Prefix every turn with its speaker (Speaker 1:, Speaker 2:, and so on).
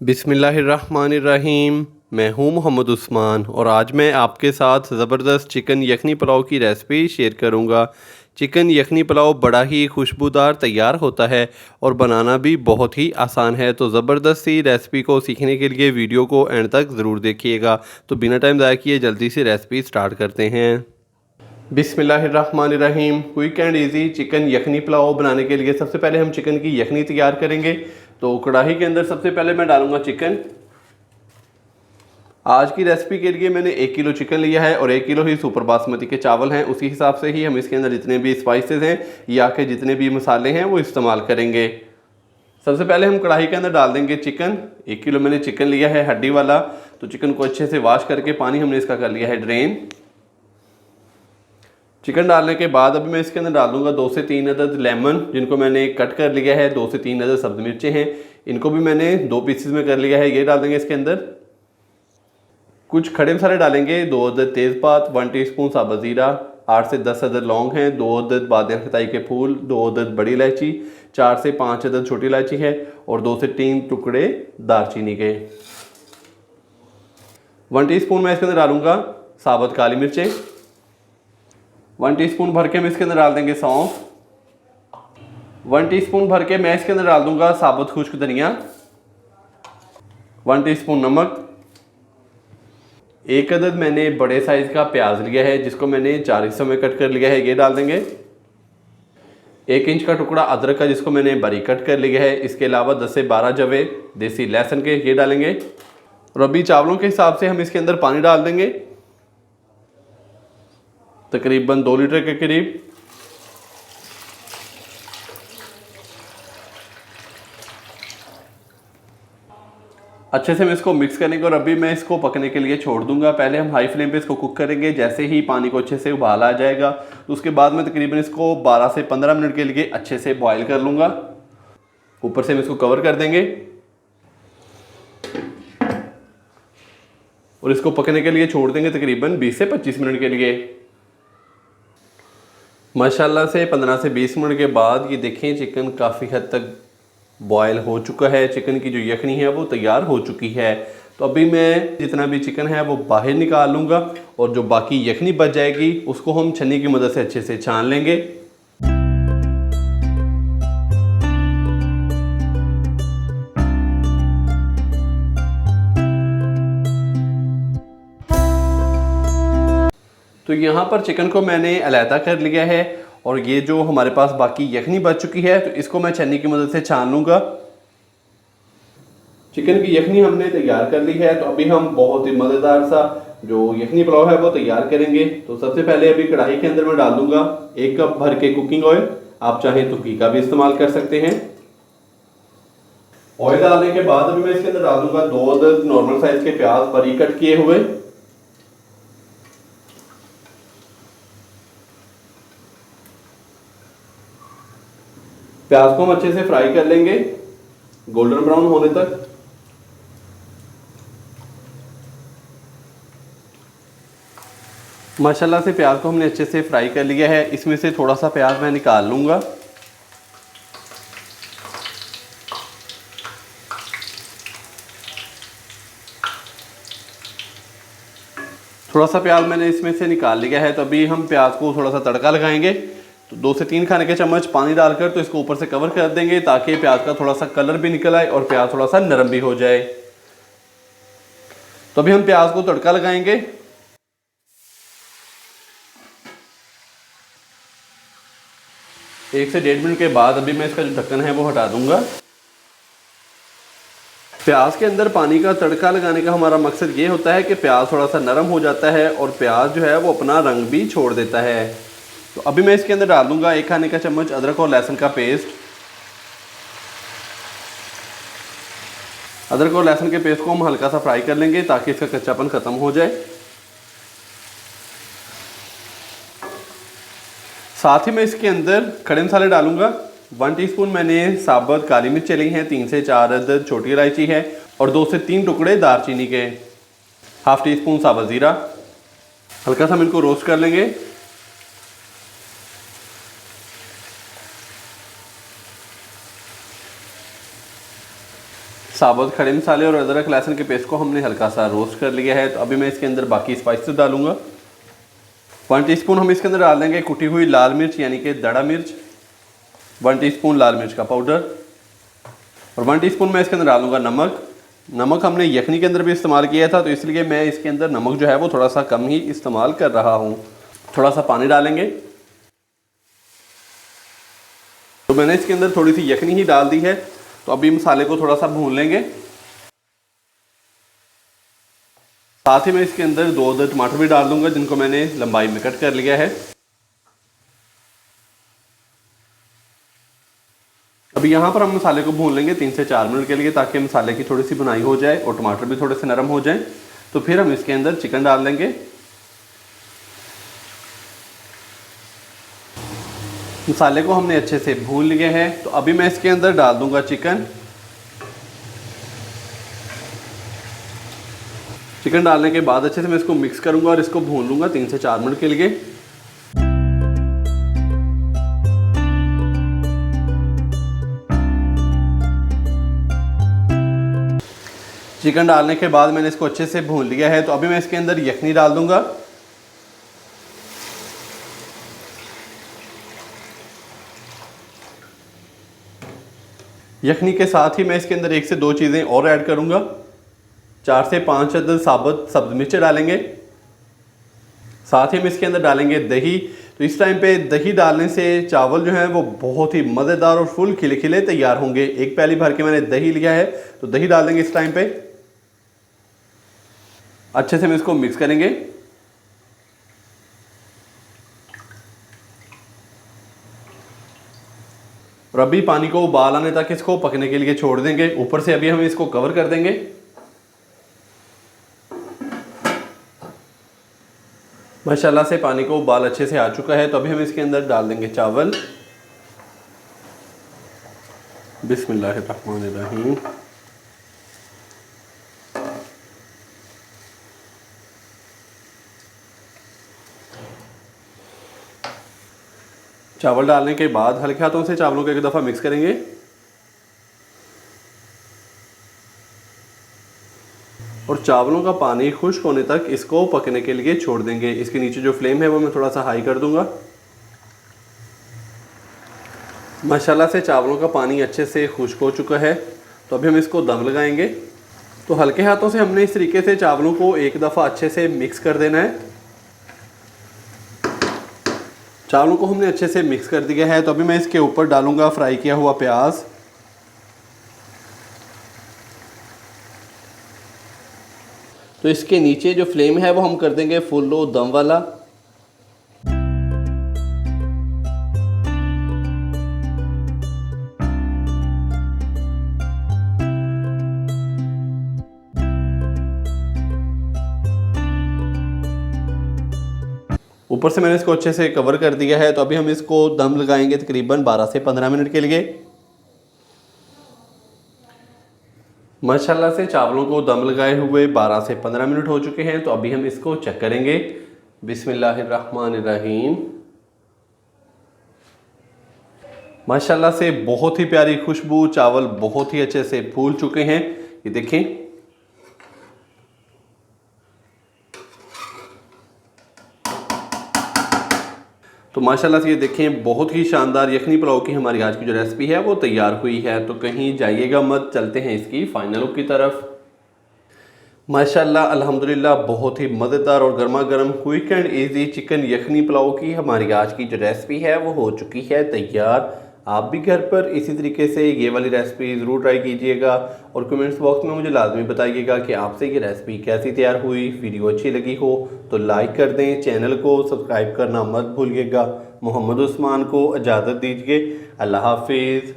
Speaker 1: बिस्मिल्लाहिर्रहमानिर्रहीम। मैं हूं मोहम्मद उस्मान और आज मैं आपके साथ ज़बरदस्त चिकन यखनी पुलाव की रेसिपी शेयर करूंगा। चिकन यखनी पुलाव बड़ा ही खुशबूदार तैयार होता है और बनाना भी बहुत ही आसान है। तो ज़बरदस्त सी रेसिपी को सीखने के लिए वीडियो को एंड तक ज़रूर देखिएगा। तो बिना टाइम ज़ाया किए जल्दी से रेसिपी स्टार्ट करते हैं। बिस्मिल्लाहिर्रहमानिर्रहीम। क्विक एंड इजी चिकन यखनी पुलाव बनाने के लिए सबसे पहले हम चिकन की यखनी तैयार करेंगे। तो कढ़ाई के अंदर सबसे पहले मैं डालूंगा चिकन। आज की रेसिपी के लिए मैंने 1 किलो चिकन लिया है और 1 किलो ही सुपर बासमती के चावल हैं। उसी हिसाब से ही हम इसके अंदर जितने भी स्पाइसेस हैं या के जितने भी मसाले हैं वो इस्तेमाल करेंगे। सबसे पहले हम कढ़ाई के अंदर डाल देंगे चिकन। 1 किलो मैंने चिकन लिया है हड्डी वाला। तो चिकन को अच्छे से वॉश करके पानी हमने इसका कर लिया है ड्रेन। चिकन डालने के बाद अभी मैं इसके अंदर डाल दूंगा 2 से 3 अदद लेमन, जिनको मैंने कट कर लिया है। 2 से 3 अदद सब्ज़ मिर्चें हैं, इनको भी मैंने 2 पीसेस में कर लिया है। ये डाल देंगे इसके अंदर। कुछ खड़े मसाले डालेंगे। 2 अदद तेज़पात, 1 टीस्पून साबुत ज़ीरा, 8 से 10 अदद लौंग हैं, 2 अदद बादियान खताई के फूल, 2 अदद बड़ी इलायची, 4 से 5 अदद छोटी इलायची है और 2 से 3 टुकड़े दालचीनी के। 1 टीस्पून मैं इसके अंदर डालूंगा साबुत काली मिर्चें। 1 टीस्पून भर के हम इसके अंदर डाल देंगे सौंफ। 1 टीस्पून भर के मैं इसके अंदर डाल दूंगा साबुत खुश्क धनिया। 1 टीस्पून नमक। 1 अदद मैंने बड़े साइज का प्याज लिया है, जिसको मैंने 4 हिस्सों में कट कर लिया है, ये डाल देंगे। 1 इंच का टुकड़ा अदरक का, जिसको मैंने बारीक कट कर लिया है। इसके अलावा 10 से 12 जवे देसी लहसुन के, ये डालेंगे। और अभी चावलों के हिसाब से हम इसके अंदर पानी डाल देंगे, तकरीबन 2 लीटर के करीब। अच्छे से हम इसको मिक्स करेंगे और अभी मैं इसको पकने के लिए छोड़ दूंगा। पहले हम हाई फ्लेम पे इसको कुक करेंगे। जैसे ही पानी को अच्छे से उबाल आ जाएगा तो उसके बाद मैं तकरीबन इसको 12 से 15 मिनट के लिए अच्छे से बॉईल कर लूँगा। ऊपर से हम इसको कवर कर देंगे और इसको पकने के लिए छोड़ देंगे तकरीबन 20 से 25 मिनट के लिए। माशाल्लाह से 15 से 20 मिनट के बाद ये देखें चिकन काफ़ी हद तक बॉयल हो चुका है। चिकन की जो यखनी है वो तैयार हो चुकी है। तो अभी मैं जितना भी चिकन है वो बाहर निकाल लूँगा और जो बाकी यखनी बच जाएगी उसको हम छन्नी की मदद से अच्छे से छान लेंगे। तो यहाँ पर चिकन को मैंने अलहदा कर लिया है और ये जो हमारे पास बाकी यखनी बच चुकी है तो इसको मैं छन्नी की मदद से छान लूँगा। चिकन की यखनी हमने तैयार कर ली है। तो अभी हम बहुत ही मज़ेदार सा जो यखनी पुलाव है वो तैयार करेंगे। तो सबसे पहले अभी कढ़ाई के अंदर मैं डाल दूंगा 1 कप भर के कुकिंग ऑयल। आप चाहें तो घी का भी इस्तेमाल कर सकते हैं। ऑयल डालने के बाद अभी मैं इसके अंदर डाल दूंगा 2 अदद नॉर्मल साइज के प्याज बारीक कट किए हुए। प्याज को हम अच्छे से फ्राई कर लेंगे गोल्डन ब्राउन होने तक। माशाल्लाह से प्याज को हमने अच्छे से फ्राई कर लिया है। इसमें से थोड़ा सा प्याज मैं निकाल लूँगा। थोड़ा सा प्याज मैंने इसमें से निकाल लिया है। तो अभी हम प्याज को थोड़ा सा तड़का लगाएंगे। तो 2 से 3 खाने के चम्मच पानी डालकर तो इसको ऊपर से कवर कर देंगे ताकि प्याज का थोड़ा सा कलर भी निकल आए और प्याज थोड़ा सा नरम भी हो जाए। तो अभी हम प्याज को तड़का लगाएंगे। 1 से 1.5 मिनट के बाद अभी मैं इसका जो ढक्कन है वो हटा दूंगा। प्याज के अंदर पानी का तड़का लगाने का हमारा मकसद ये होता है कि प्याज थोड़ा सा नरम हो जाता है और प्याज जो है वो अपना रंग भी छोड़ देता है। तो अभी मैं इसके अंदर डाल दूंगा 1 खाने का चम्मच अदरक और लहसुन का पेस्ट। अदरक और लहसुन के पेस्ट को हम हल्का सा फ्राई कर लेंगे ताकि इसका कच्चापन खत्म हो जाए। साथ ही मैं इसके अंदर खड़े मसाले डालूंगा। 1 टीस्पून मैंने साबुत काली मिर्च ली हैं, 3 से 4 अदद छोटी इलायची है और 2 से 3 टुकड़े दालचीनी के। 1/2 टीस्पून साबुत ज़ीरा। हल्का सा हम इनको रोस्ट कर लेंगे। साबुत खड़े मसाले और अदरक लहसुन के पेस्ट को हमने हल्का सा रोस्ट कर लिया है। तो अभी मैं इसके अंदर बाकी स्पाइसेस डालूंगा। 1 टीस्पून हम इसके अंदर डाल देंगे कुटी हुई लाल मिर्च यानी कि दड़ा मिर्च, 1 टीस्पून लाल मिर्च का पाउडर, और 1 टीस्पून मैं इसके अंदर डालूंगा नमक। नमक हमने यखनी के अंदर भी इस्तेमाल किया था, तो इसलिए मैं इसके अंदर नमक जो है वो थोड़ा सा कम ही इस्तेमाल कर रहा हूँ। थोड़ा सा पानी डालेंगे। तो मैंने इसके अंदर थोड़ी सी यखनी ही डाल दी है। तो अभी मसाले को थोड़ा सा भून लेंगे। साथ ही मैं इसके अंदर 2 अदद टमाटर भी डाल दूंगा, जिनको मैंने लंबाई में कट कर लिया है। अभी यहाँ पर हम मसाले को भून लेंगे 3 से 4 मिनट के लिए, ताकि मसाले की थोड़ी सी बुनाई हो जाए और टमाटर भी थोड़े से नरम हो जाएं। तो फिर हम इसके अंदर चिकन डाल देंगे। मसाले को हमने अच्छे से भून लिया है। तो अभी मैं इसके अंदर डाल दूंगा चिकन। चिकन डालने के बाद अच्छे से मैं इसको मिक्स करूंगा और इसको भून लूंगा 3 से 4 मिनट के लिए। चिकन डालने के बाद मैंने इसको अच्छे से भून लिया है। तो अभी मैं इसके अंदर यखनी डाल दूंगा। यखनी के साथ ही मैं इसके अंदर 1 से 2 चीज़ें और ऐड करूंगा। 4 से 5 अदद साबुत सब्ज़ मिर्चें डालेंगे। साथ ही हम इसके अंदर डालेंगे दही। तो इस टाइम पे दही डालने से चावल जो हैं वो बहुत ही मज़ेदार और फुल खिले खिले तैयार होंगे। 1 प्याली भर के मैंने दही लिया है, तो दही डाल देंगे इस टाइम पे। अच्छे से हम इसको मिक्स करेंगे। और अभी पानी को उबाल आने तक इसको पकने के लिए छोड़ देंगे। ऊपर से अभी हम इसको कवर कर देंगे। माशाल्लाह से पानी को उबाल अच्छे से आ चुका है। तो अभी हम इसके अंदर डाल देंगे चावल। बिस्मिल्लाहिर्रहमानिर्रहीम। चावल डालने के बाद हल्के हाथों से चावलों को एक दफ़ा मिक्स करेंगे। और चावलों का पानी खुश्क होने तक इसको पकने के लिए छोड़ देंगे। इसके नीचे जो फ्लेम है वो मैं थोड़ा सा हाई कर दूंगा। माशाल्लाह से चावलों का पानी अच्छे से खुश्क हो चुका है। तो अभी हम इसको दम लगाएंगे। तो हल्के हाथों से हमने इस तरीके से चावलों को एक दफ़ा अच्छे से मिक्स कर देना है। चावलों को हमने अच्छे से मिक्स कर दिया है। तो अभी मैं इसके ऊपर डालूंगा फ्राई किया हुआ प्याज। तो इसके नीचे जो फ्लेम है वो हम कर देंगे फुल लो दम वाला। ऊपर से मैंने इसको अच्छे से कवर कर दिया है। तो अभी हम इसको दम लगाएंगे तकरीबन 12 से 15 मिनट के लिए। माशाल्लाह से चावलों को दम लगाए हुए 12 से 15 मिनट हो चुके हैं। तो अभी हम इसको चेक करेंगे। बिस्मिल्लाहिर्रहमानिर्रहीम। माशाल्लाह से बहुत ही प्यारी खुशबू, चावल बहुत ही अच्छे से फूल चुके हैं। ये देखें। तो माशाल्लाह से ये देखें, बहुत ही शानदार यखनी पुलाव की हमारी आज की जो रेसिपी है वो तैयार हुई है। तो कहीं जाइएगा मत, चलते हैं इसकी फाइनल लुक की तरफ। माशाल्लाह अल्हम्दुलिल्लाह बहुत ही मज़ेदार और गर्मा गर्म क्विक एंड इजी चिकन यखनी पुलाव की हमारी आज की जो रेसिपी है वो हो चुकी है तैयार। आप भी घर पर इसी तरीके से ये वाली रेसिपी ज़रूर ट्राई कीजिएगा और कमेंट्स बॉक्स में मुझे लाजमी बताइएगा कि आपसे ये रेसिपी कैसी तैयार हुई। वीडियो अच्छी लगी हो तो लाइक कर दें, चैनल को सब्सक्राइब करना मत भूलिएगा। मोहम्मद उस्मान को इजाज़त दीजिए। अल्लाह हाफिज़।